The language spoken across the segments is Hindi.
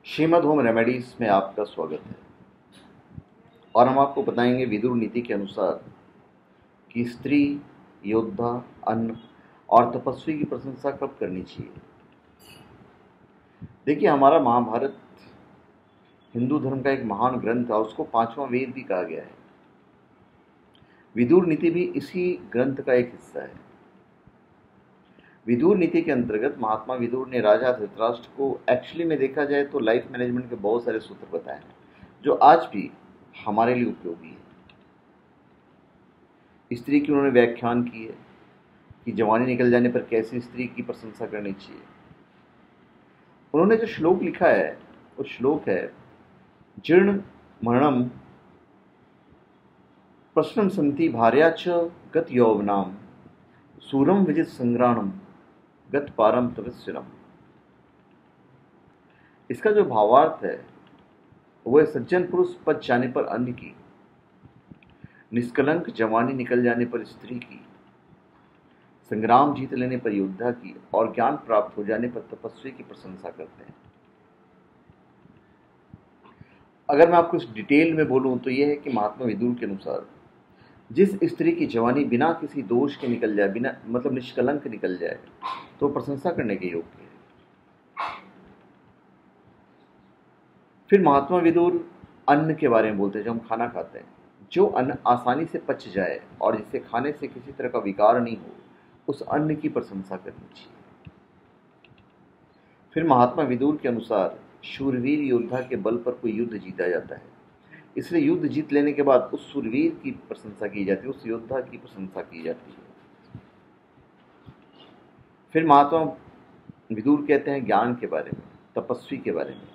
श्रीमद होम रेमेडीज में आपका स्वागत है। और हम आपको बताएंगे विदुर नीति के अनुसार कि स्त्री, योद्धा, अन्न और तपस्वी की प्रशंसा कब करनी चाहिए। देखिए, हमारा महाभारत हिंदू धर्म का एक महान ग्रंथ है और उसको पांचवा वेद भी कहा गया है। विदुर नीति भी इसी ग्रंथ का एक हिस्सा है। विदुर नीति के अंतर्गत महात्मा विदुर ने राजा धृतराष्ट्र को एक्चुअली में देखा जाए तो लाइफ मैनेजमेंट के बहुत सारे सूत्र बताए हैं जो आज भी हमारे लिए उपयोगी है। स्त्री की उन्होंने व्याख्यान की है कि जवानी निकल जाने पर कैसे स्त्री की प्रशंसा करनी चाहिए। उन्होंने जो श्लोक लिखा है वो श्लोक है, जीर्ण मरणम प्रश्नम संति भार्या च गत यौवनाम सूरम विजित संग्राणम गत पारम तपस्विनम। इसका जो भावार्थ है वो है, सज्जन पुरुष पच जाने पर अन्न की, निष्कलंक जवानी निकल जाने पर स्त्री की, संग्राम जीत लेने पर योद्धा की और ज्ञान प्राप्त हो जाने पर तपस्वी की प्रशंसा करते हैं। अगर मैं आपको इस डिटेल में बोलूं तो यह है कि महात्मा विदुर के अनुसार जिस स्त्री की जवानी बिना किसी दोष के निकल जाए, बिना मतलब निष्कलंक निकल जाए, तो प्रशंसा करने के योग्य है। फिर महात्मा विदुर अन्न के बारे में बोलते हैं, जो हम खाना खाते हैं। जो अन्न आसानी से पच जाए और जिसे खाने से किसी तरह का विकार नहीं हो, उस अन्न की प्रशंसा करनी चाहिए। फिर महात्मा विदुर के अनुसार शूरवीर योद्धा के बल पर कोई युद्ध जीता जाता है, इसलिए युद्ध जीत लेने के बाद उस शूरवीर की प्रशंसा की जाती है, उस योद्धा की प्रशंसा की जाती है। फिर महात्मा विदुर कहते हैं ज्ञान के बारे में, तपस्वी के बारे में।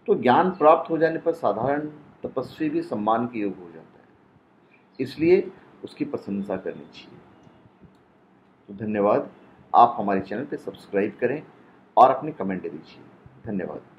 तो ज्ञान प्राप्त हो जाने पर साधारण तपस्वी भी सम्मान के योग्य हो जाता है, इसलिए उसकी प्रशंसा करनी चाहिए। तो धन्यवाद। आप हमारे चैनल पे सब्सक्राइब करें और अपने कमेंट दीजिए। धन्यवाद।